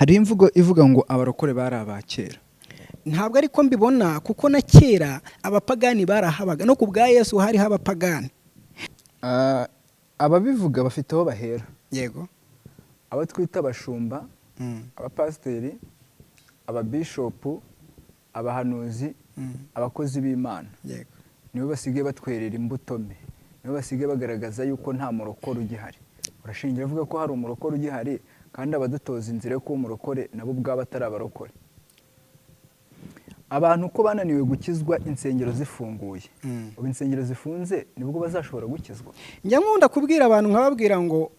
hari imvugo ivuga ngo abarokore bari abakera. Ntabwo ariko mbibona, kuko na kera abapagani barahabaga, no ku bwa Yesu hariho abapagani. Ababivuga bafite aho bahera. Yego. Abo twita abashumba, abapasitori, ababishopu, abahanuzi, abakozi b'Imana. Yego. Nibo basigaye batwerera imbuto mbi, nibo basigaye bagaragaza yuko nta murokore ugihari. Urashingira avuga ko hari umurokore ugihari, kandi abadutoza inzira yo kuba umurokore nabo ubwabo atari abarokore. Abantu ko bananiwe gukizwa insengero zifunguye, ubu insengero zifunze nibwo bazashobora gukizwa. Njya nkunda kubwira abantu nkababwira ngo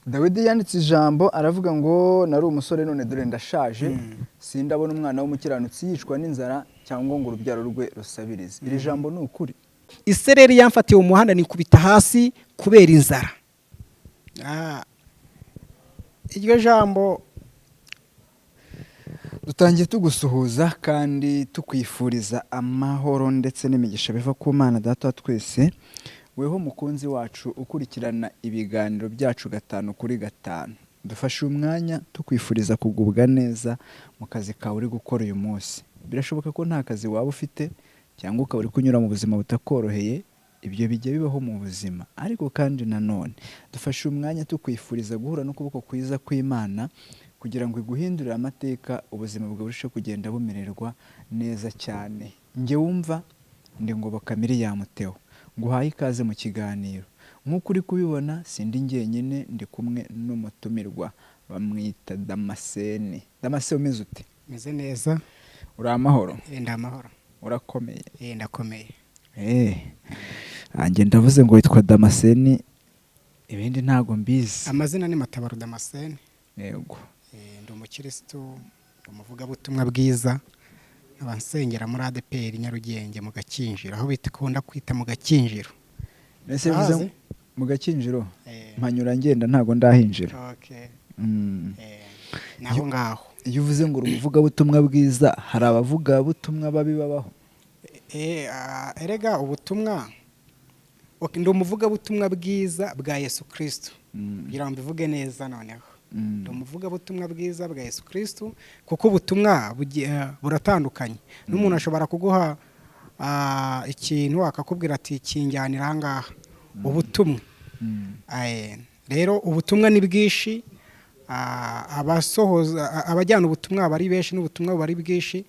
Dawidi yanditse ijambo aravuga ngo nari umusore none dore ndashaje, sindabona umwana w'umukiranutsi yicwa n'inzara cyangwa ngo urubyaro rwe rusabirize. Iri jambo ni ukuri. Isereri yamfatiye umuhanda nikubita hasi kubera inzara. Iryo jambo dutangiye tugusuhuza kandi tukwifuriza amahoro ndetse n'imigisha biva ku Mana Data wa twese. Weho mukunzi wacu ukurikirana ibiganiro byacu 5 kuri 5, dufashe umwanya tukwifuriza kugubwa neza mu kazi kawe uri gukora uyu munsi. Birashoboka ko nta kazi waba ufite cyangwa ukaba uri kunyura mu buzima butakoroheye, ibyo bijye bibaho mu buzima, ariko kandi nanone dufashe umwanya tukwifuriza guhura n'ukuboko kwiza kw'Imana kugira ngo iguhindurire amateka, ubuzima bwawe burusheho kugenda bumererwa neza cyane. Nge wumva ndi Ngoboka Miriam Theo, nguhaye ikaze mu kiganiro. Nk'uko uri kubibona sindi njyenyine, ndi kumwe n'umutumirwa bamwita Damascene. Damascene umeze ute? meze neza. Uri amahoro? Ndamahoro. Urakomeye? Ndakomeye. Anjye ndavuze ngo witwa Damascene, ibindi ntago mbizi. Amazina ni Matabaro Damascene. Yego. Ndi umukristo, umuvugabutumwa bwiza, abansengera muri ADPR Nyarugenge mu Gakinjiro, aho bitakunda kwita mu Gakinjiro. Nese bivuze mu Gakinjiro? Mpanyura ngenda ntago ndahinjira. Okay. Naho ngaho. Iyo uvuze ngo umuvugabutumwa bwiza, hari abavugabutumwa babi babaho? Erega ubutumwa, ndi umuvugabutumwa bwiza bwa Yesu Kristo. Kugira ngo mbivuge neza noneho. Ndi umuvugabutumwa bwiza bwa Yesu Kristo, kuko ubutumwa buratandukanye. N'umuntu ashobora kuguha ikintu akakubwira ati kinjyanira aha ngaha. Ubutumwa. Rero ubutumwa ni bwishi, abasohoza abajyana ubutumwa bari benshi n'ubutumwa bari bwishi,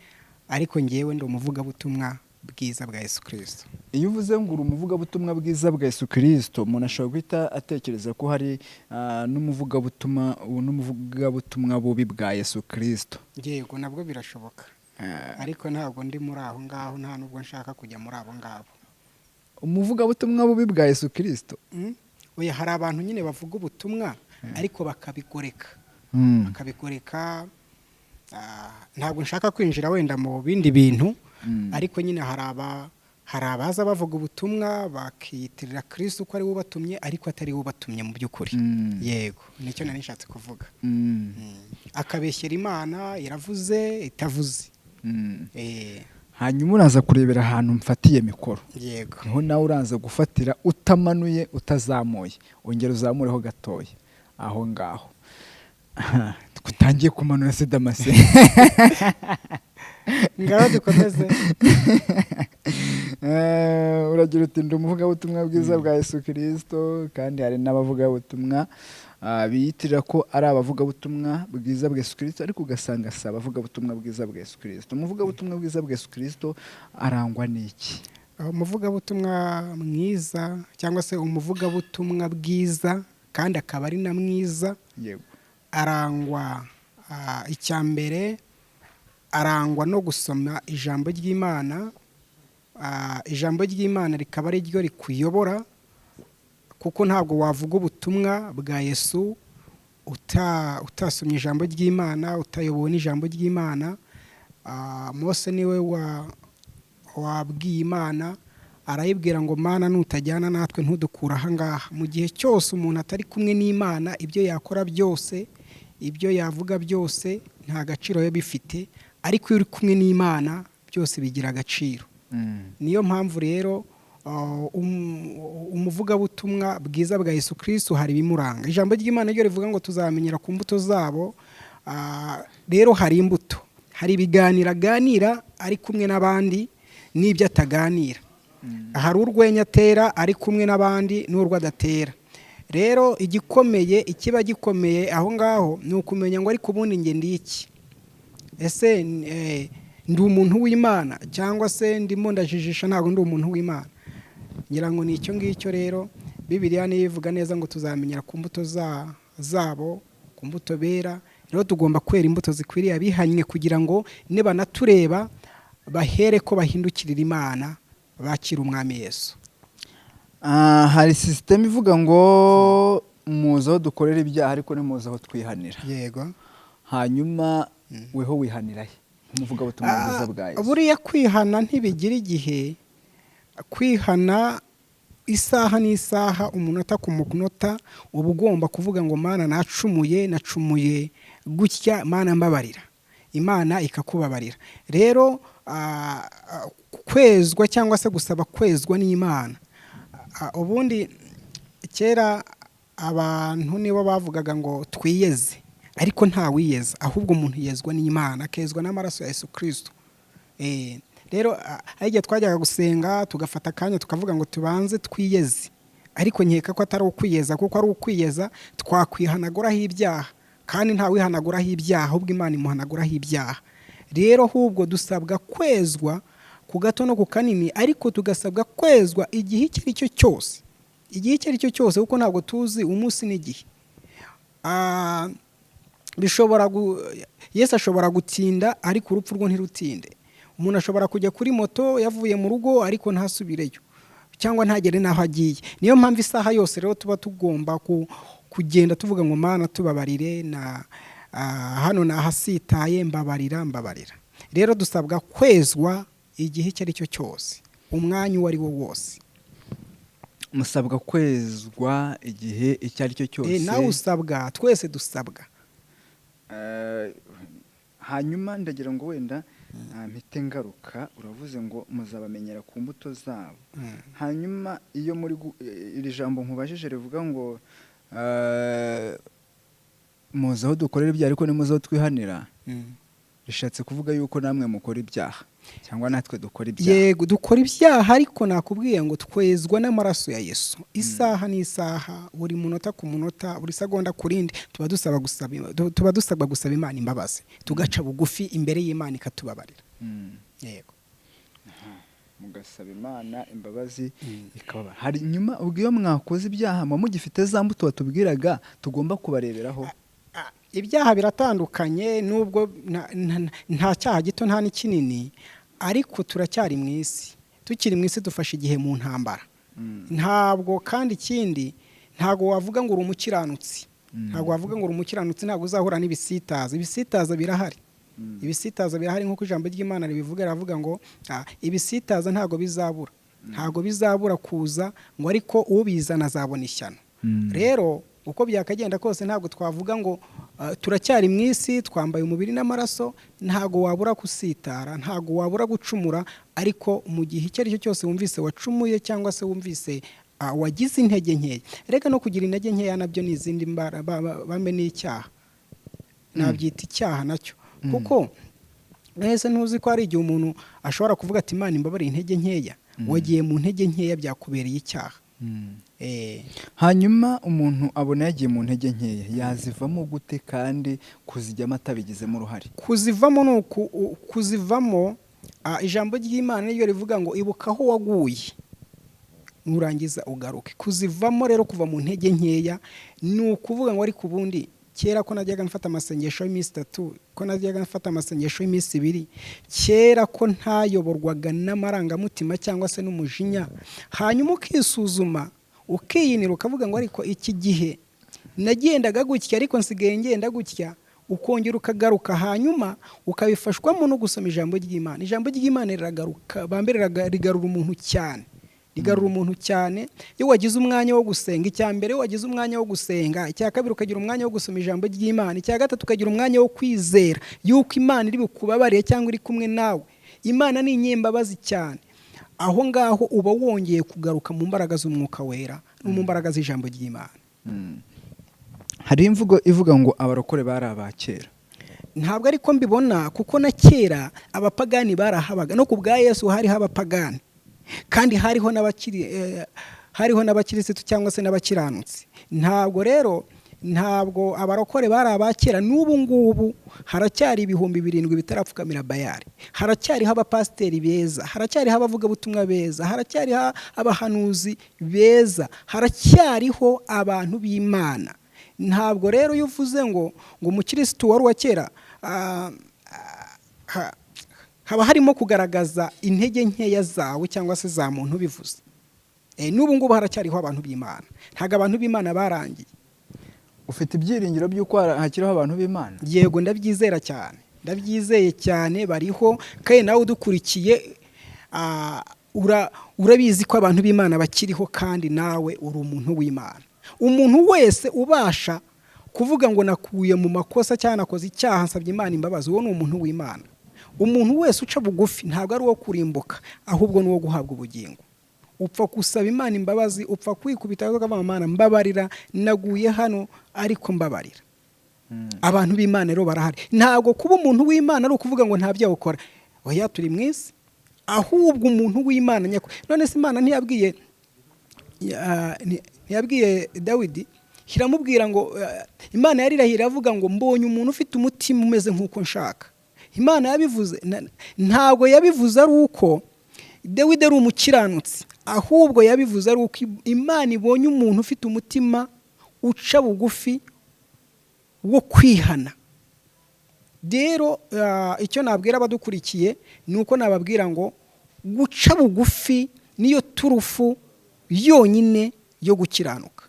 ariko ngewe ndi umuvugabutumwa bwiza bwa Yesu Kristo. Iyo uvuze ngo uri umuvugabutumwa bwiza bwa Yesu Kristo, umuntu ashobora guhita atekereza ko hari n'umuvugabutumwa bubi bwa Yesu Kristo. Yego, nabwo birashoboka, ariko ntabwo ndi muri aho ngaho, nta nubwo nshaka kujya muri abo ngabo. Umuvugabutumwa bubi bwa Yesu Kristo? Oya, hari abantu nyine bavuga ubutumwa ariko bakabigoreka. Ntabwo nshaka kwinjira wenda mu bindi bintu, ariko nyine hari abaza bavuga ubutumwa bakiyitirira Kristo ko ari we ubatumye, ariko atari we ubatumye mu by'ukuri. Yego, nicyo nari nishatse kuvuga. Akabeshyera Imana iravuze itavuze. Hanyuma uraza kurebera ahantu mfatiye mikoro. Yego. Niho nawe uraza gufatira utamanuye utazamuye, ongera uzamureho gatoya aho ngaho. Tutangiye kumanura se Damascene. Ngaho dukomeze. Uragira uti ndi umuvugabutumwa bwiza bwa Yesu Kristo, kandi hari n'abavugabutumwa biyitirira ko ari abavugabutumwa bwiza bwa Yesu Kristo, ariko ugasanga si abavugabutumwa bwiza bwa Yesu Kristo. Umuvugabutumwa bwiza bwa Yesu Kristo arangwa n'iki? Umuvugabutumwa mwiza, cyangwa se umuvugabutumwa bwiza kandi akaba ari na mwiza, yego, arangwa icyambere, arangwa no gusoma ijambo ry'Imana. Ijambo ry'Imana rikaba ari ryo rikuyobora, kuko ntabwo wavuga ubutumwa bwa Yesu utasomye ijambo ry'Imana, utayobowe n'ijambo ry'Imana. Mose niwe wabwiye Imana, arayibwira ngo Mana nutajyana natwe ntudukura aha ngaha. Mu gihe cyose umuntu atari kumwe n'Imana, ibyo yakora byose, ibyo yavuga byose nta gaciro biba bifite, ariko iyo uri kumwe n'Imana byose bigira agaciro. Niyo mpamvu rero umuvugabutumwa bwiza bwa Yesu Kristo hari bimuranga. Ijambo ry'Imana ryo rivuga ngo tuzamenyera ku mbuto zabo. rero hari imbuto, hari ibiganiro aganira ari kumwe n'abandi n'ibyo ataganira, hari urwenya atera ari kumwe n'abandi n'urwo adatera. Rero ikiba gikomeye aho ngaho ni ukumenya ngo ariko ubundi nge ndi iki, ese ndi umuntu w'Imana cyangwa se ndimo ndajijisha ntabwo ndi umuntu w'Imana. Ngira ngo ni icyo ngicyo rero Bibiliya niyo ivuga neza ngo tuzamenyera ku mbuto zabo, ku mbuto bera. Rero tugomba kwera imbuto zikwiriye abihannye kugira ngo nibanatureba bahere ko bahindukirira Imana bakira umwami Yesu. Hari sisiteme ivuga ngo muze aho dukorera ibyaha ariko nimuze aho twihanira. Yego. Hanyuma weho wihanira he umuvuga butumwa bwiza bwa Yesu? Buriya kwihana ntibigira igihe, kwihana isaha n'isaha, umunota ku munota uba ugomba kuvuga ngo Mana nacumuye gutya, Mana mbabarira. Imana ikakubabarira. Rero kwezwa cyangwa se gusaba kwezwa n'Imana, ubundi kera abantu nibo bavugaga ngo twiyeze, ariko nta wiyeza, ahubwo umuntu yezwa n'Imana, akezwa n'amaraso ya Yesu Kristo. Rero igihe twajyaga gusenga tugafata akanya tukavuga ngo tubanze twiyeze, ariko nkeka ko atari ukwiyeza, kuko ari ukwiyeza twakwihanaguraho ibyaha, kandi nta wihanaguraho ibyaha, ahubwo Imana imuhanaguraho ibyaha. Rero ahubwo dusabwa kwezwa ku gato no ku kanini, ariko tugasabwa kwezwa igihe icyo ari cyo cyose, igihe icyo ari cyo cyose, kuko ntabwo tuzi umunsi n'igihe. Yesu ashobora gutinda ariko urupfu rwo ntirutinde. Umuntu ashobora kujya kuri moto yavuye mu rugo ariko ntasubireyo, cyangwa ntagere n'aho agiye. Niyo mpamvu isaha yose rero tuba tugomba kugenda tuvuga ngo Mana tubabarire, hano nahasitaye, mbabarira. Rero dusabwa kwezwa igihe icyo ari cyo cyose, umwanya uwo ari wo wose. Musabwa kwezwa igihe icyo ari cyo cyose. Nawe usabwa, twese dusabwa. Hanyuma ndagira ngo wenda mpite ngaruka, uravuze ngo muzabamenyera ku mbuto zabo. Hanyuma iyo muri iri jambo nkubajije rivuga ngo muze aho dukorera ibyaha ariko nimuze aho twihanira, rishatse kuvuga yuko namwe mukora ibyaha cyangwa natwe dukora ibyaha? Yego, dukora ibyaha, ariko nakubwiye ngo twezwa n'amaraso ya Yesu. Isaha n'isaha, buri munota ku munota, buri segonda ku rindi tuba dusabwa gusaba Imana imbabazi, tugaca bugufi imbere y'Imana ikatubabarira. Yego. Mugasaba Imana imbabazi ikababara. Hari nyuma ubwo iyo mwakoze ibyaha mugifite za mbuto batubwiraga tugomba kubareberaho? Ibyaha biratandukanye, nubwo nta cyaha gito nta n'ikinini, ariko turacyari mu isi. Tukiri mu isi dufashe igihe mu ntambara. Ntabwo kandi ikindi, ntabwo wavuga ngo uri umukiranutsi, ntabwo uzahura n'ibisitaza. Ibisitaza birahari. Ibisitaza birahari nk'uko ijambo ry'Imana ribivuga, ravuga ngo ibisitaza ntabwo bizabura kuza, ngo ariko ubizana azabona ishyano. Rero uko byakagenda kose ntabwo twavuga ngo turacyari mu isi, twambaye umubiri n'amaraso, ntabwo wabura gusitara, ntabwo wabura gucumura, ariko mu gihe icyo ari cyo cyose wumvise wacumuye cyangwa se wumvise wagize intege nkeya. Reka no kugira intege nkeya nabyo ni izindi bambe n'icyaha, nabyita icyaha nacyo. Kuko mwese ntuzi ko hari igihe umuntu ashobora kuvuga ati Imana imbabarire intege nkeya, wagiye mu ntege nkeya byakubereye icyaha. Hanyuma umuntu abona yagiye mu ntege nkeya, yazivamo gute kandi kuzijyamo atabigizemo uruhare? Kuzivamo ijambo ry'Imana niryo rivuga ngo ibuka aho waguye nurangiza ugaruke. Kuzivamo rero, kuva mu ntege nkeya, ni ukuvuga ngo ariko ubundi kera ko najyaga mfata amasengesho y'iminsi 3, ko najyaga mfata amasengesho y'iminsi 2, kera ko ntayoborwaga n'amarangamutima cyangwa se n'umujinya, hanyuma ukisuzuma ukiyinira ukavuga ngo ariko iki gihe nagendaga gutya ariko nsigaye ngenda gutya, ukongera ukagaruka, hanyuma ukabifashwamo no gusoma ijambo ry'Imana. Ijambo ry'Imana riragaruka, bambere rigarura umuntu cyane, iyo wagize umwanya wo gusenga. Icya mbere wagize umwanya wo gusenga, icya kabiri ukagira umwanya wo gusoma ijambo ry'Imana, icya gatatu ukagira umwanya wo kwizera yuko Imana iri bukubabarire cyangwa iri kumwe nawe. Imana ni inyembabazi cyane. Aho ngaho uba wongeye kugaruka mu mbaraga z'umwuka wera no mu mbaraga z'ijambo ry'Imana. Hari imvugo ivuga ngo abarokore bari abakera. ntabwo ariko mbibona, kuko na kera abapagani barahabaga, no ku bwa Yesu hariho abapagani kandi hariho n'abakirisitu cyangwa se n'abakiranutsi. Ntabwo abarokore bari abakera. N'ubu ngubu haracyari 7,000 bitarapfukamira Bayali, haracyariho abapasiteri beza, haracyariho abavugabutumwa beza, haracyariho abahanuzi beza, haracyariho abantu b'Imana. Ntabwo rero iyo uvuze ngo umukirisitu wari uwa kera haba harimo kugaragaza intege nkeya zawe cyangwa se za muntu bivuze. N'ubu ngubu haracyariho abantu b'Imana, ntabwo abantu b'Imana barangiye. Ufite ibyiringiro by'uko hakiriho abantu b'Imana? Yego, ndabyizera cyane, ndabyizeye cyane, bariho. Kandi nawe udukurikiye urabizi ko abantu b'Imana bakiriho, kandi nawe uri umuntu w'Imana. Umuntu wese ubasha kuvuga ngo nakuye mu makosa cyangwa nakoze icyaha nsabye Imana imbabazi, uwo ni umuntu w'Imana. Umuntu wese uca bugufi ntabwo ari uwo kurimbuka, ahubwo ni uwo guhabwa ubugingo. Upfa gusaba Imana imbabazi, upfa kwikubita ukavuga Imana mbabarira, naguye hano ariko mbabarira. Abantu b'Imana rero barahari. Ntabwo kuba umuntu w'Imana ari ukuvuga ngo nta byaha ukora. Oya, turi mwisi, ahubwo umuntu w'Imana nyako. None se Imana ntiyabwiye Dawidi, hiramubwira ngo Imana yarirahira avuga ngo mbonye umuntu ufite umutima umeze nk'uko nshaka. Imana yabivuze, ntabwo yabivuze ari uko Dawidi ari umukiranutsi, ahubwo yabivuze ari uko Imana ibonye umuntu ufite umutima uca bugufi wo kwihana. Rero icyo nabwira abadukurikiye ni uko nababwira ngo guca bugufi niyo turufu yonyine yo gukiranuka.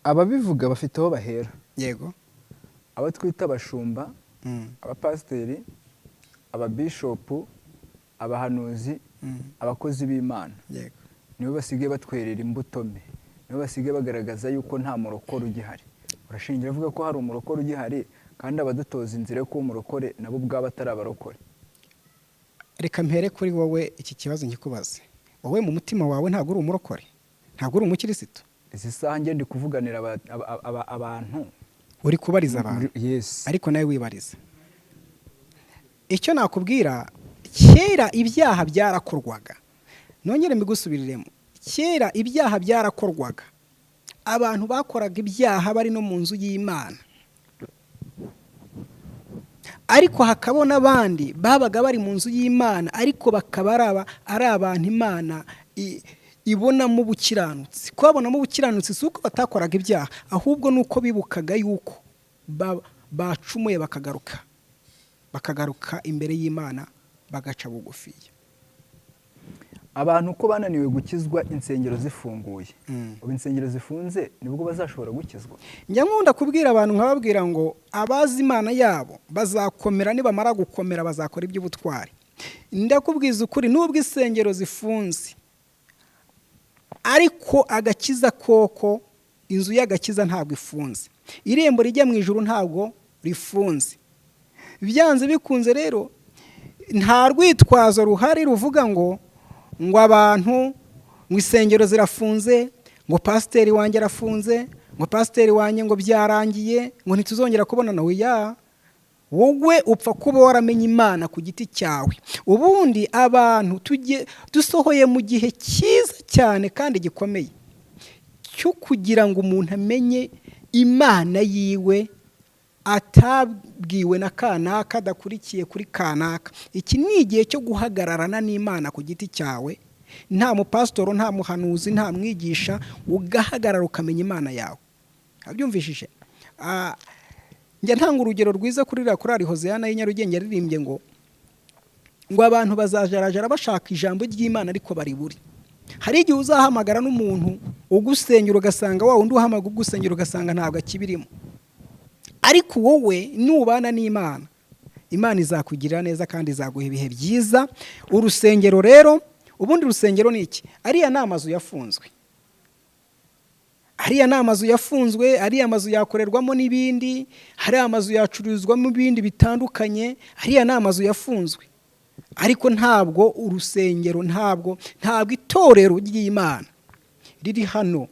Ababivuga bafite aho bahera. Yego. Abo twita abashumba, abapasiteri, ababishopu, abahanuzi, abakozi b'Imana. Yego. Nibo basigaye batwerera imbuto mbi, nibo basigaye bagaragaza yuko nta murokore ugihari. Urashingira avuga ko hari umurokore ugihari, kandi abadutoza inzira yo kuba umurokore nabo ubwabo atari abarokore. Reka mpere kuri wowe iki kibazo ngikubaze. Wowe mu mutima wawe ntabwo uri umurokore, ntabwo uri umukirisitu. Izi saha nge ndi kuvuganira abantu, uri kubariza abantu. Yes. Ariko nawe wibariza. Icyo nakubwira, kera ibyaha byarakorwaga. Nongere mbigusubiriremo. Kera ibyaha byarakorwaga. Abantu bakoraga ibyaha bari no mu nzu y'Imana. Ariko hakabona abandi babaga bari mu nzu y'Imana, ariko bakaba ari abantu Imana ibonamo ubukiranutsi. Kubabonamo ubukiranutsi si uko batakoraga ibyaha, ahubwo nuko bibukaga yuko bacumuye bakagaruka imbere y'Imana bagaca bugufiya. Abantu ko bananiwe gukizwa insengero zifunguye, ubu insengero zifunze nibwo bazashobora gukizwa. Njya nkunda kubwira abantu nkababwira ngo abazi Imana yabo bazakomera, nibamara gukomera bazakora iby'ubutwari. Ndakubwiza ukuri, nubwo insengero zifunze ariko agakiza koko, inzu y'agakiza ntabwo ifunze, irembo rijya mu ijuru ntabwo rifunze. Byanze bikunze rero nta rwitwazo ruhari ruvuga ngo abantu mu insengero zirafunze, ngo pasiteri wanjye arafunze, ngo pasiteri wanjye ngo byarangiye, ngo ntituzongera kubonana. Oya, wowe upfa kuba waramenye Imana ku giti cyawe. Ubundi abantu dusohoye mu gihe cyiza cyane kandi gikomeye cyo kugira ngo umuntu amenye Imana yiwe atabwiwe na kanaka, adakurikiye kuri kanaka. Iki ni igihe cyo guhagararana n'Imana ku giti cyawe, nta mupasitoro, nta muhanuzi, nta mwigisha, ugahagarara ukamenya Imana yawe. Abyumvishije? Njya ntanga urugero rwiza kuri Hozeyana y'Inyarugenge yaririmbye ngo abantu bazajarajara bashaka ijambo ry'Imana ariko bari buri. Hari igihe uzahamagara n'umuntu ugusengera ugasanga wa undi uhamagara ugusengera ugasanga ntabwo akibirimo. Ariko wowe nubana n'Imana, Imana izakugirira neza kandi izaguha ibihe byiza. Urusengero rero, ubundi urusengero ni iki? Ariya ni amazu yafunzwe. Ariya ni amazu yafunzwe, ariya amazu yakorerwamo n'ibindi, hari amazu yacururizwamo ibindi bitandukanye, ariya ni amazu yafunzwe. Ariko ntabwo urusengero, ntabwo itorero ry'Imana riri hano,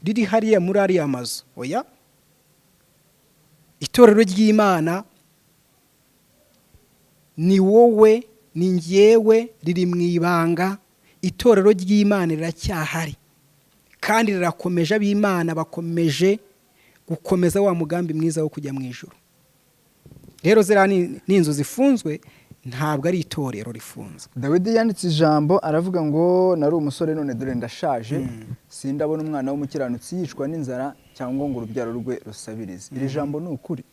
riri hariya muri ariya mazu. Oya, itorero ry'Imana ni wowe, ni njyewe, riri mu ibanga. Itorero ry'Imana riracyahari kandi rirakomeje, ab'Imana bakomeje gukomeza wa mugambi mwiza wo kujya mu ijuru. Rero ziriya ni inzu zifunzwe, ntabwo ari itorero rifunzwe. Dawidi yanditse ijambo aravuga ngo nari umusore none dore ndashaje, sindabona umwana w'umukiranutsi yicwa n'inzara cyangwa ngo urubyaro rwe rusabirize. Iri jambo ni ukuri?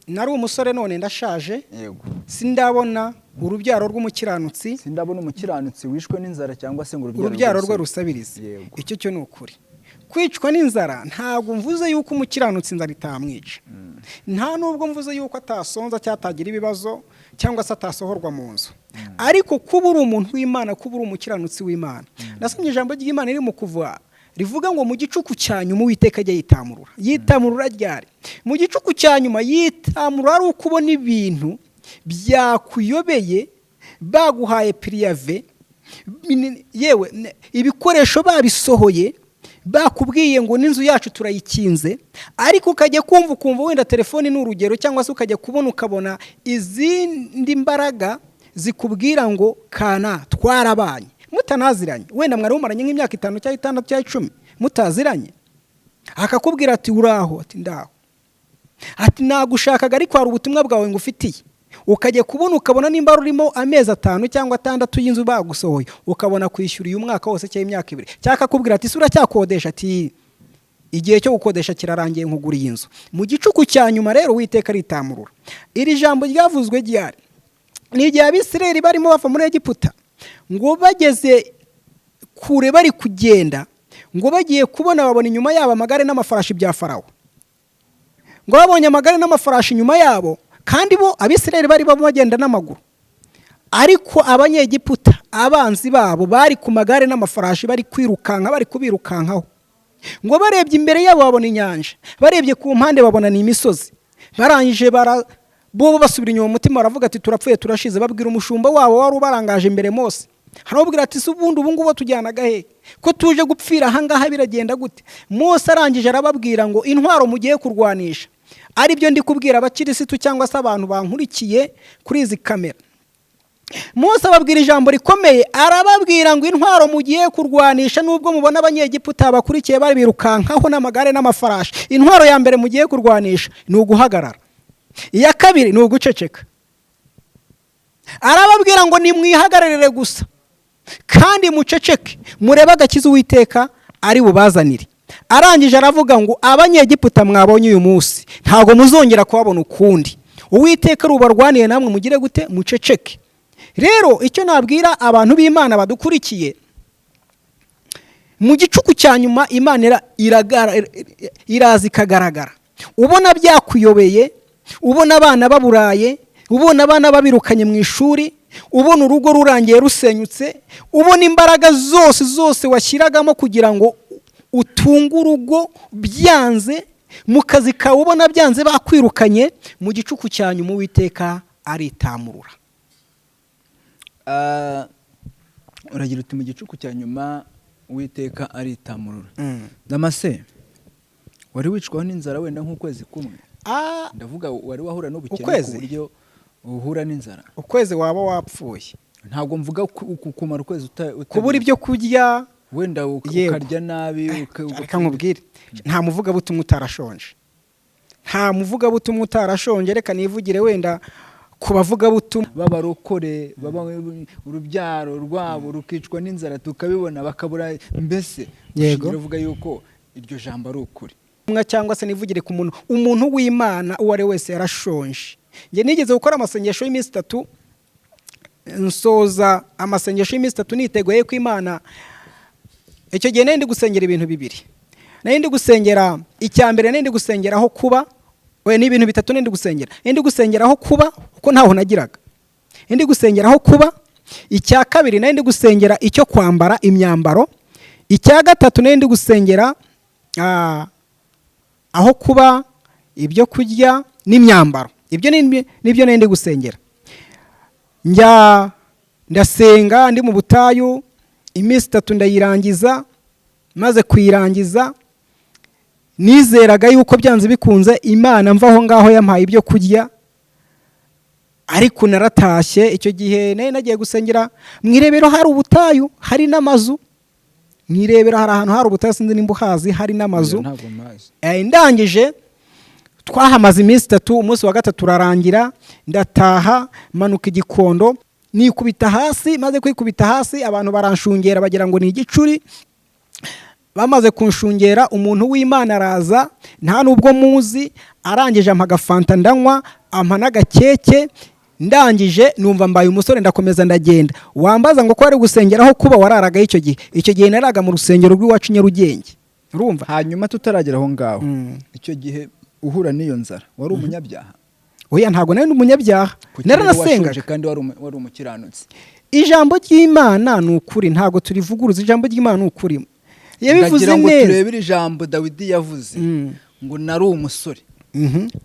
Nari umusore none ndashaje, yego, sindabona urubyaro rw'umukiranutsi, sindabona umukiranutsi wishwe n'inzara cyangwa se ngo urubyaro rwe rusabirize. Icyo cyo ni ukuri. Kwicwa n'inzara ntabwo mvuze yuko umukiranutsi inzara itamwica, nta nubwo mvuze yuko atasonza cyatagira ibibazo cyangwa se atasohorwa mu nzu, ariko kuba uri umuntu w'Imana, kuba uri umukiranutsi w'Imana. Nasomye ijambo ry'Imana riri mu Kuva rivuga ngo mu gicuku cya nyuma Uwiteka ajya yitamurura. Yitamurura ryari? Mu gicuku cya nyuma yitamurura ari uko ubona ibintu byakuyobeye, baguhaye priyave, yewe ibikoresho babisohoye, bakubwiye ngo n'inzu yacu turayikinze, ariko ukajya kumva wenda telefoni ni urugero, cyangwa se ukajya ukabona izindi mbaraga zikubwira ngo kana twarabanye, mutanaziranye, wenda mwari mumaranye nk'imyaka 5 cyangwa 6 cyangwa 10 mutaziranye, akakubwira ati uraho, ati ndaho, ati nagushakaga ariko hari ubutumwa bwawe ngufitiye. Ukajya ukabona nimba rurimo amezi 5 cyangwa 6 y'inzu bagusohoye, ukabona kwishyura uyu mwaka wose cyangwa imyaka 2, cyaka kubwira ati sura cyakodesha, ati igihe cyo gukodesha kirarangiye nkugura iyi nzu. Mu gicuku cya nyuma rero Uwiteka ritamurura. Iri jambo ryavuzwe ryari? Ni igihe Abisirayeli barimo bava muri Egiputa, ngo bageze kure bari kugenda, ngo bagiye babona inyuma yabo amagare n'amafarashi bya Farawo, ngo babonye amagare n'amafarashi inyuma yabo, kandi bo Abisirayeli bari bagenda n'amaguru, ariko Abanyegiputa abanzi babo bari ku magare n'amafarashi bari kwirukanka, bari kubirukankaho. Ngo barebye imbere yabo babona inyanja, barebye ku mpande babona ni imisozi, barangije bo basubira inyuma, umutima baravuga ati turapfuye turashize. Babwira umushumba wabo wari ubarangaje imbere Mose, harabwira ati ubundi ubu ngubu tujyanaga he, ko tuje gupfira aha ngaha biragenda gute? Mose arangije arababwira ngo intwaro mugiye kurwanisha ari byo ndi kubwira abakirisitu cyangwa se abantu bankurikiye kuri izi kamera. Mose ababwira ijambo rikomeye, arababwira ngo intwaro mugiye kurwanisha, nubwo mubona Abanyegiputa bakurikiye bari birukankaho n'amagare n'amafarashi, intwaro ya mbere mugiye kurwanisha ni uguhagarara, iya kabiri ni uguceceka. Arababwira ngo nimwihagararire gusa kandi muceceke, murebe agakiza Uwiteka ari bubazanire. Arangije aravuga ngo Abanyegiputa mwabonye uyu munsi ntago muzongera kubabona ukundi, Uwiteka rubarwaniye, namwe mugire gute? Muceceke. Rero icyo nabwira abantu b'Imana badukurikiye, mu gicuku cya nyuma Imana iraza ikagaragara. Ubona byakuyobeye, ubona abana baburaye, ubona abana babirukanye mu ishuri, ubona urugo rurangiye rusenyutse, ubona imbaraga zose washyiragamo kugira ngo utunga urugo byanze, mu kazi kawe ubona byanze bakwirukanye, mu gicuku cya nyuma Uwiteka aritamurura. Uragira uti mu gicuku cya nyuma Uwiteka aritamurura. Damase, wari wicwaho n'inzara wenda nk'ukwezi kumwe? Ndavuga wari wahura n'ubukene ku buryo uhura n'inzara? Ukwezi waba wapfuye. Ntabwo mvuga kumara ukwezi kubura ibyo kurya, wenda ukarya nabi. Reka nkubwire, nta muvugabutumwa utarashonje, nta muvugabutumwa utarashonje. Reka nivugire wenda ku bavugabutumwa b'abarokore, urubyaro rwabo rukicwa n'inzara tukabibona bakabura. Mbese uravuga yuko iryo jambo ari ukuri? Cyangwa se nivugire ku umuntu w'Imana uwo ari wese yarashonje. Nge nigeze gukora amasengesho y'iminsi 3, nsoza amasengesho y'iminsi 3 niteguye ko Imana. Icyo gihe nari ndi gusengera ibintu 2. Nari ndi gusengera icya mbere, nari ndi gusengera aho kuba, ni ibintu 3 nari ndi gusengera. Nari ndi gusengera aho kuba kuko ntaho nagiraga, nari ndi gusengera aho kuba. Icya kabiri nari ndi gusengera icyo kwambara, imyambaro. Icya gatatu nari ndi gusengera aho kuba, ibyo kurya n'imyambaro. Ibyo nibyo nari ndi gusengera. Ndasenga ndi mu butayu iminsi 3 ndayirangiza. Maze kuyirangiza nizeraga yuko byanze bikunze Imana mva aho ngaho yampaye ibyo kurya, ariko naratashye. Icyo gihe nari nagiye gusengera mwirebero, hari ubutayu, hari n'amazu. Mwirebero hari ahantu hari ubutayu, sinzi nimba uhazi, hari n'amazu. Ndangije twahamaze iminsi 3, umunsi wa 3 urarangira, ndataha manuka Igikondo, nikubita hasi. Maze kwikubita hasi abantu baranshungera bagira ngo ni igicuri. Bamaze kunshungera, umuntu w'Imana araza, nta nubwo muzi, arangije ampa agafanta ndanywa, ampa n'agakeke. Ndangije numva mbaye umusore, ndakomeza ndagenda. Wambaza ngo ko ari gusengeraho kuba wararaga icyo gihe? Icyo gihe naraga mu rusengero rw'iwacu Nyarugenge, urumva. Hanyuma tutaragera aho ngaho, icyo gihe uhura n'iyo nzara, wari umunyabyaha? Oya, ntabwo nari umunyabyaha, naranasengaga kandi wari umukiranutsi. Ijambo ry'Imana ni ukuri, ntabwo turivuguruza. Ijambo ry'Imana ni ukuri, yabivuze neza. Ngo turebere ijambo Dawidi yavuze ngo nari umusore,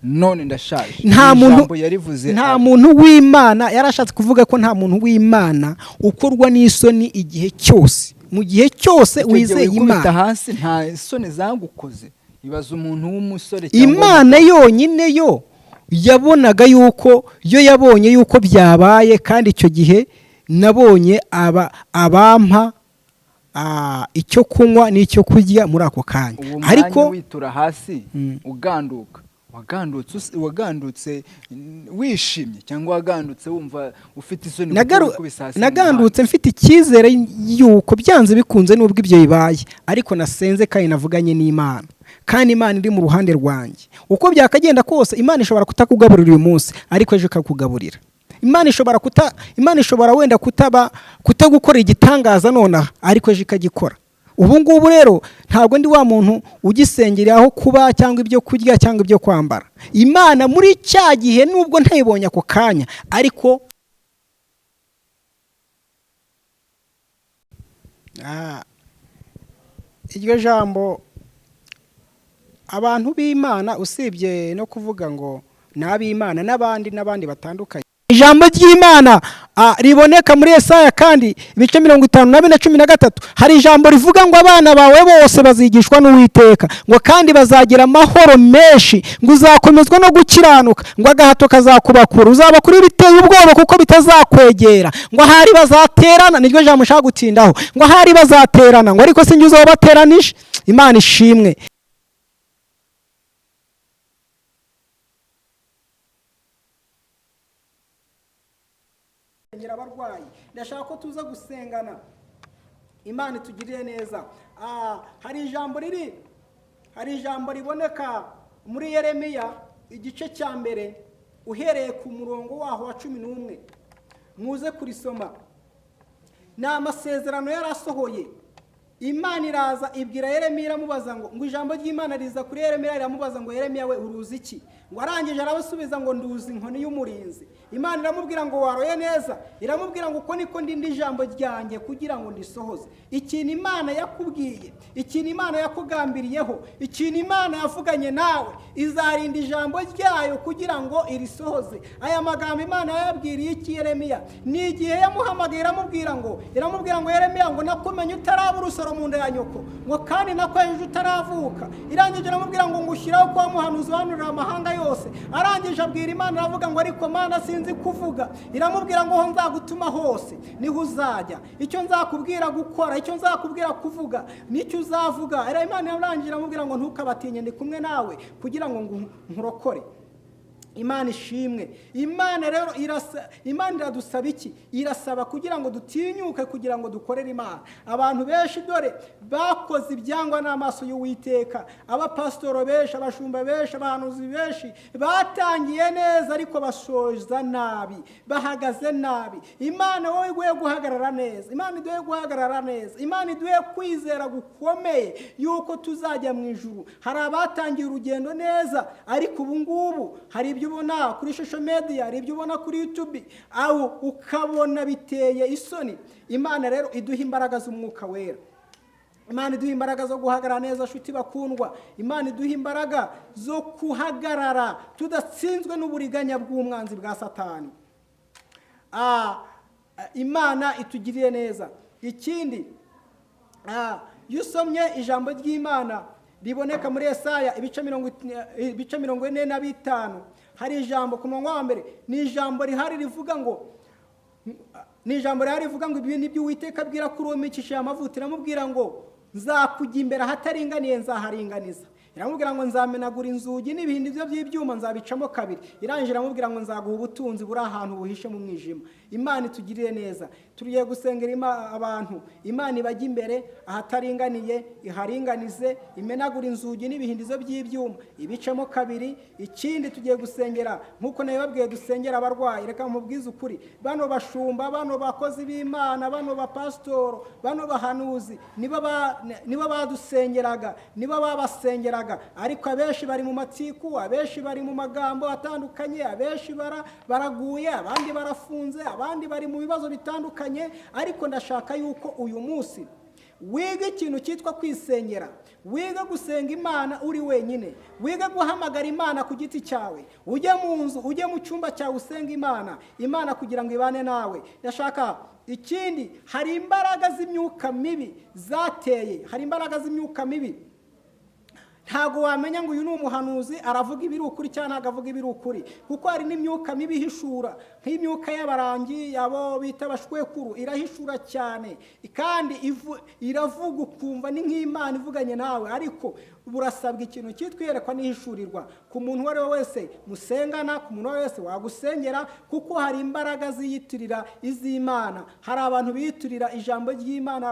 none ndashaje. Nta muntu w'Imana yarashatse kuvuga ko nta muntu w'Imana ukorwa n'isoni igihe cyose. Mu gihe cyose wizeye Imana, hasi nta isoni zagukoze. Ibaza umuntu w'umusore, Imana yonyine yo yabonaga yuko, yo yabonye yuko byabaye. Kandi icyo gihe nabonye abampa icyo kunywa n'icyo kurya muri ako kanya. Ariko witura hasi uganduka, wagandutse wishimye cyangwa wagandutse wumva ufite isoni? Nagandutse mfite icyizere yuko byanze bikunze nubwo ibyo bibaye, ariko nasenze kandi navuganye n'Imana, kandi Imana iri mu ruhande rwanjye. Uko byakagenda kose, Imana ishobora kutakugaburira uyu munsi, ariko ejo ikakugaburira. Imana ishobora wenda kutagukorera igitangaza nonaha, ariko ejo ikagikora. Ubu ngubu rero ntabwo ndi wa muntu ugisengera aho kuba cyangwa ibyo kurya cyangwa ibyo kwambara. Imana muri cya gihe nubwo ntayibonye ako kanya, ariko iryo jambo abantu b'Imana, usibye no kuvuga ngo n'ab'Imana, n'abandi batandukanye, ijambo ry'Imana riboneka muri Yesaya kandi ibice 54:13. Hari ijambo rivuga ngo abana bawe bose bazigishwa n'Uwiteka, ngo kandi bazagira amahoro menshi, ngo uzakomezwa no gukiranuka, ngo agahato kazakubakura, uzaba kuri biteye ubwoba kuko bitazakwegera, ngo ahari bazaterana. Niryo jambo ushaka gutindaho, ngo ahari bazaterana, ngo ariko sinjye uzabateranije. Imana ishimwe. Abarwayi, ndashaka ko tuza gusengana, Imana itugirire neza. Hari ijambo riboneka muri Yeremiya igice cya mbere, uhereye ku murongo waho wa 11. Muze kurisoma. Ni amasezerano yarasohoye. Imana iraza ibwira Yeremiya, iramubaza ngo ijambo ry'Imana riza kuri Yeremiya, iramubaza ngo Yeremiya we uruzi iki? Ngo arangije arabasubiza ngo nduzi inkoni y'umurinzi. Imana iramubwira ngo waroye neza, iramubwira ngo uko niko ndindi ijambo ryanjye kugira ngo ndisohoze. Ikintu Imana yakubwiye, ikintu Imana yakugambiriyeho, ikintu Imana yavuganye nawe, izarinda ijambo ryayo kugira ngo irisohoze. Aya magambo Imana yabwiriye iki Yeremiya? Ni igihe yamuhamagaye, iramubwira ngo Yeremiya, ngo nakumenye utaraba urusoro mu nda ya nyoko, ngo kandi nakwejeje utaravuka. Irangije iramubwira ngo ngushyiraho kwa muhanuzi uhanurira amahanga yose. Arangije abwira Imana, aravuga ngo ariko Mana sinzi kuvuga. Iramubwira ngo aho nzagutuma hose niho uzajya, icyo nzakubwira gukora, icyo nzakubwira kuvuga nicyo uzavuga. Imana yarangije iramubwira ngo ntukabatinye, ndi kumwe nawe kugira ngo nkurokore. Imana ishimwe. Imana rero Imana iradusaba iki? Irasaba kugira ngo dutinyuke, kugira ngo dukorere Imana. Abantu benshi dore bakoze ibyangwa n'amaso y'Uwiteka, abapasitori benshi, abashumba benshi, abahanuzi benshi batangiye neza ariko basoza nabi, bahagaze nabi. Imana wowe guye guhagarara neza, Imana iduhe guhagarara neza, Imana iduhe kwizera gukomeye yuko tuzajya mu ijuru. Hari abatangiye urugendo neza, ariko ubu ngubu hari ibyo ubona kuri social media, hari ibyo ubona kuri YouTube, aho ukabona biteye isoni. Imana rero iduha imbaraga z'umwuka wera, Imana iduha imbaraga zo guhagarara neza, shuti bakundwa. Imana iduha imbaraga zo kuhagarara tudatsinzwe n'uburiganya bw'umwanzi bwa Satani. Imana itugiriye neza. Ikindi, iyo usomye ijambo ry'Imana riboneka muri Yesaya ibice 45. Hari ijambo ku murongo wa mbere, ni ijambo rihari rivuga ngo ibi nibyo Uwiteka abwira kuri uwo mikishije amavuta, iramubwira ngo nzakujya imbere ahataringaniye nzaharinganiza. Iramubwira ngo nzamenagura inzugi n'ibindi byo by'ibyuma nzabicamo kabiri. Irangije iramubwira ngo nzaguha ubutunzi buri ahantu buhishe mu mwijima. Imana itugirire neza. Tugiye gusengera abantu, Imana ibajya imbere ahataringaniye iharinganize, imenagura inzugi n'ibihindizo by'ibyuma ibicamo kabiri. Ikindi tugiye gusengera nkuko nabibabwiye, dusengera abarwayi. Reka mubwize ukuri, bano bashumba, bano bakozi b'Imana, bano bapasitoro, bano bahanuzi niba badusengeraga, niba babasengeraga, ariko abenshi bari mu matiku, abenshi bari mu magambo atandukanye, abenshi baraguye, abandi barafunze, abandi bari mu bibazo bitandukanye. Ariko ndashaka yuko uyu munsi wiga ikintu cyitwa kwisengera, wiga gusenga Imana uri wenyine, wiga guhamagara Imana ku giti cyawe, ujye mu nzu, ujye mu cyumba cyawe usenga Imana kugira ngo ibane nawe. Ndashaka ikindi, hari imbaraga z'imyuka mibi zateye, hari imbaraga z'imyuka mibi. Ntago wamenya ngo uyu ni umuhanuzi aravuga ibiri ukuri cyangwa ntago avuga ibiri ukuri, kuko hari n'imyuka mibi ihishura, nk'imyuka y'abarangi, yabo bita abashwekuru, irahishura cyane kandi iravuga ukumva ni nk'Imana ivuganye nawe. Ariko burasabwa ikintu cyitwa iyerekwa n'ihishurirwa ku muntu uwo ari we wese musengana, ku muntu uwo ari we wese wagusengera, kuko hari imbaraga ziyitirira iz'Imana. Hari abantu biyitirira ijambo ry'Imana,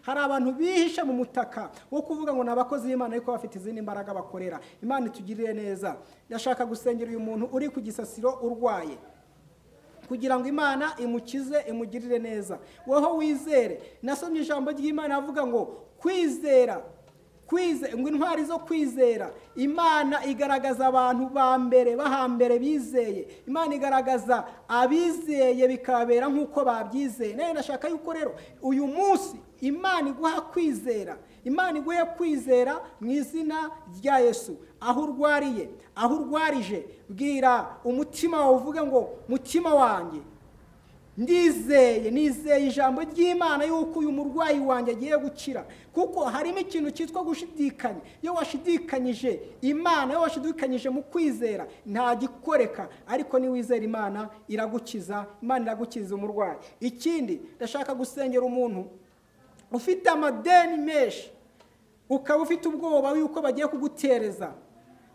hari abantu bihisha mu mutaka wo kuvuga ngo n'abakozi b'Imana ariko bafite izindi mbaraga bakorera. Imana itugirire neza. Ndashaka gusengera uyu muntu uri ku gisasiro urwaye, kugira ngo Imana imukize, imugirire neza. Woho wizere. Nasomye ijambo ry'Imana avuga ngo kwizera, ngo intwari zo kwizera. Imana igaragaza abantu bahambere bizeye. Imana igaragaza abizeye bikabera nk'uko babyizeye. Naye ndashaka yuko rero uyu munsi Imana iguha kwizera, Imana iguhe kwizera mu izina rya Yesu. Aho urwariye, aho urwarije, bwira umutima wawe, uvuge ngo mutima wanjye nizeye ijambo ry'Imana yuko uyu murwayi wanjye agiye gukira. Kuko harimo ikintu cyitwa gushidikanya. Iyo washidikanyije Imana, iyo washidikanyije mu kwizera, nta gikoreka. Ariko ni wizera Imana iragukiza, Imana iragukiza umurwayi. Ikindi, ndashaka gusengera umuntu ufite amadeni menshi, ukaba ufite ubwoba yuko bagiye kugutereza,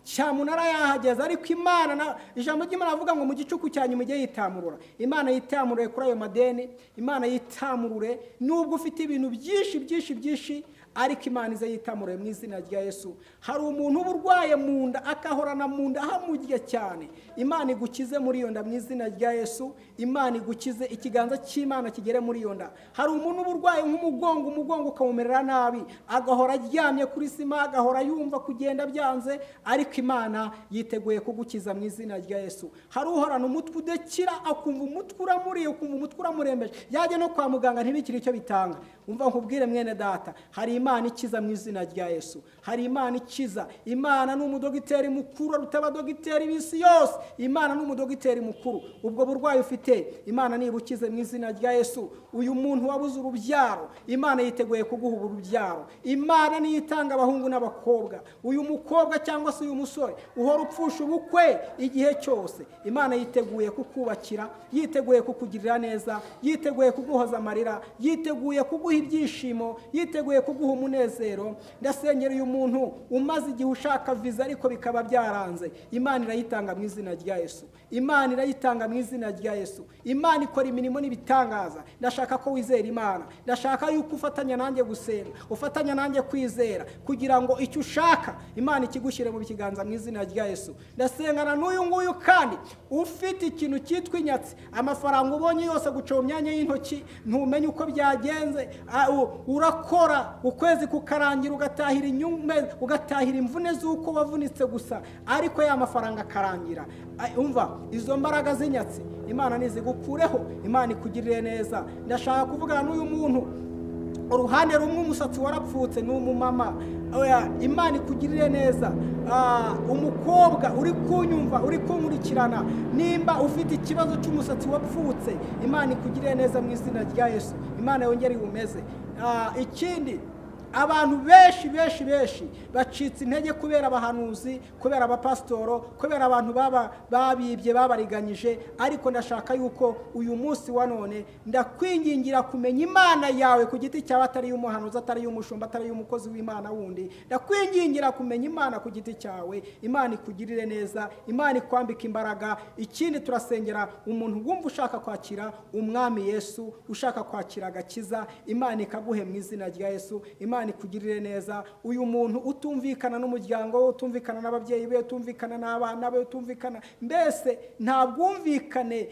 cyamunara yahageze. Ariko Imana, ijambo ry'Imana avuga ngo mu gicuku cyanyu mujye yitamurura. Imana yitamurure kuri ayo madeni, Imana yitamurure. Nubwo ufite ibintu byinshi, ariko Imana ize yitamurure mu izina rya Yesu. Hari umuntu uburwaye mu nda, akahorana mu nda hamurya cyane, Imana igukize muri iyo nda mu izina rya Yesu. Imana igukize, ikiganza cy'Imana kigere muri iyo nda. Hari umuntu uburwaye umugongo ukamumerera nabi, agahora aryamye kuri sima, agahora yumva kugenda byanze, ariko Imana yiteguye kugukiza mu izina rya Yesu. Hari uhorana umutwe udakira, akumva umutwe uramuriye, ukumva umutwe uramurembeje, yajya no kwa muganga ntibikire icyo bitanga. Umva nkubwire mwene data, hari Imana ikiza mu izina rya Yesu. Hari Imana ikiza. Imana ni umudogiteri mukuru, aruta abadogiteri b'isi yose. Imana ni umudogiteri mukuru. Ubwo burwayi ufite, Imana nibukize mu izina rya Yesu. Uyu muntu wabuze urubyaro, Imana yiteguye kuguha urubyaro. Imana niyo itanga abahungu n'abakobwa. Uyu mukobwa cyangwa se uyu musore uhora upfusha ubukwe igihe cyose, Imana yiteguye kukubakira, yiteguye kukugirira neza, yiteguye kuguhoza amarira, yiteguye kuguha ibyishimo, yiteguye kuguha umunezero. Ndasengera uyu muntu umaze igihe ushaka viza ariko bikaba byaranze, Imana irayitanga mu izina rya Yesu. Imana irayitanga mu izina rya Yesu. Imana ikora imirimo n'ibitangaza. Ndashaka ko wizera Imana. Ndashaka yuko ufatanya nanjye gusenga, ufatanya nanjye kwizera, kugira ngo icyo ushaka Imana ikigushyire mu kiganza mu izina rya Yesu. Ndasengana n'uyu nguyu kandi ufite ikintu cyitwa inyatsi, amafaranga ubonye yose guca mu myanya y'intoki, ntumenye uko byagenze, urakora ukwezi kukarangira, ugatahira imvune z'uko wavunitse gusa, ariko ya mafaranga akarangira. Umva, izo mbaraga z'inyatsi Imana nizigukureho, Imana ikugirire neza. Ndashaka kuvugana n'uyu muntu uruhande rumwe umusatsi warapfutse, ni umumama, Imana ikugirire neza. Umukobwa uri kunyumva, uri kunkurikirana, nimba ufite ikibazo cy'umusatsi wapfutse, Imana ikugirire neza mu izina rya Yesu. Imana yongere iwumeze. Ikindi, abantu benshi bacitse intege kubera abahanuzi, kubera abapasitoro, kubera abantu babibye babariganyije. Ariko ndashaka yuko uyu munsi wa none ndakwingingira kumenya Imana yawe ku giti cyawe, atari y'umuhanuzi, atari y'umushumba, atari y'umukozi w'Imana wundi. Ndakwingingira kumenya Imana ku giti cyawe. Imana ikugirire neza, Imana ikwambika imbaraga. Ikindi turasengera umuntu wumva ushaka kwakira umwami Yesu, ushaka kwakira agakiza, Imana ikaguhe mu izina rya Yesu. Imana ikugirire neza. Uyu muntu utumvikana n'umuryango, utumvikana n'ababyeyi be, utumvikana n'abana be, utumvikana, mbese nta bwumvikane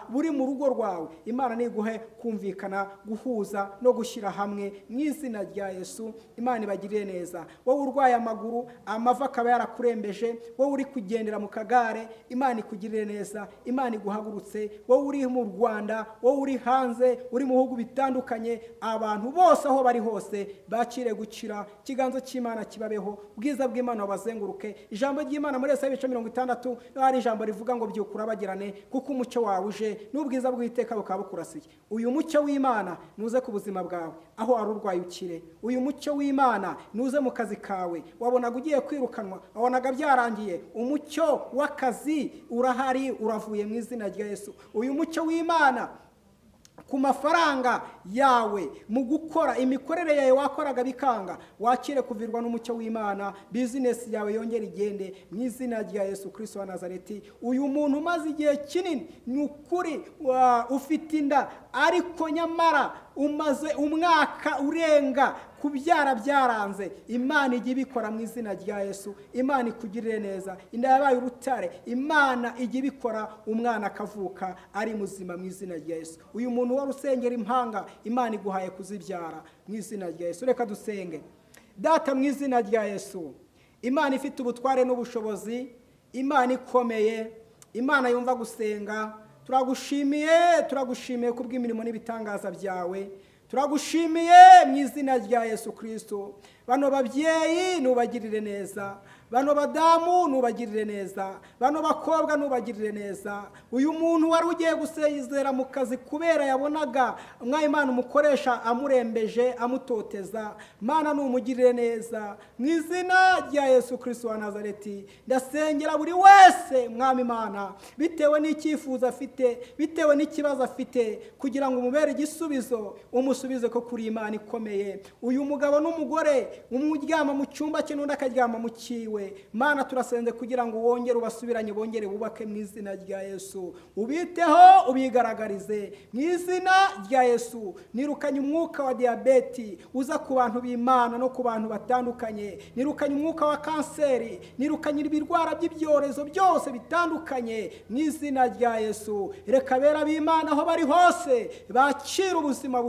buri mu rugo rwawe, Imana niguhe kumvikana, guhuza no gushyira hamwe mu izina rya Yesu. Imana ibagirire neza. Wowe urwaye amaguru, amavi akaba yarakurembeje, wowe uri kugendera mu kagare, Imana ikugirire neza, Imana iguhagurutse. Wowe uri mu Rwanda, wowe uri hanze, uri mu bihugu bitandukanye, abantu bose aho bari hose bakire gukira. Ikiganza cy'Imana kibabeho, ubwiza bw'Imana wabazenguruke. Ijambo ry'Imana muri Yesaya 60 hari ijambo rivuga ngo byukura bagirane, kuko umucyo wawe uje n'ubwiza bw'Iteka bukaba bukurasiye. Uyu mucyo w'Imana nuze ku buzima bwawe, aho ari urwaye ukire. Uyu mucyo w'Imana nuze mu kazi kawe, wabonaga ugiye kwirukanwa, wabonaga byarangiye, umucyo w'akazi urahari, uravuye mu izina rya Yesu. Uyu mucyo w'Imana ku mafaranga yawe, mu gukora imikorere yawe wakoraga bikanga, wakire kuvirwa n'umucyo w'Imana, business yawe yongera igende mu izina rya Yesu Kristo wa Nazareti. Uyu muntu umaze igihe kinini ni ukuri ufite inda, ariko nyamara umaze umwaka urenga kubyara byaranze, Imana ijya ibikora mu izina rya Yesu. Imana ikugirire neza. Inda yabaye urutare, Imana ijya ibikora, umwana akavuka ari muzima mu izina rya Yesu. Uyu muntu wari usengera impanga, Imana iguhaye kuzibyara mu izina rya Yesu. Reka dusenge. Data, mu izina rya Yesu, Imana ifite ubutware n'ubushobozi, Imana ikomeye, Imana yumva gusenga, turagushimiye kubw'imirimo n'ibitangaza byawe. Turagushimiye mu izina rya Yesu Kristo. Bano babyeyi nubagirire neza, bano badamu nubagirire neza, bano bakobwa nubagirire neza. Uyu muntu wari ugiye gusezera mu kazi kubera yabonaga Imana umukoresha amurembeje, amutoteza, Mana numugirire neza mu izina rya Yesu Kristo wa Nazareti. Ndasengera buri wese Mwami Imana, bitewe n'icyifuzo afite, bitewe n'ikibazo afite, kugira ngo umubere igisubizo, umusubize ko kuri Imana ikomeye. Uyu mugabo n'umugore umuryama mu cyumba cye n'undi akaryama mu kiwe, Mana turasenze kugira ngo wongere ubasubiranye, bongere bubake mu izina rya Yesu. Ubiteho, ubigaragarize mu izina rya Yesu. Nirukanye umwuka wa diabeti uza ku bantu b'Imana no ku bantu batandukanye, nirukanye umwuka wa kanseri, nirukanye ibirwara by'ibyorezo byose bitandukanye mu izina rya Yesu. Reka bera b'Imana aho bari hose bakira ubuzima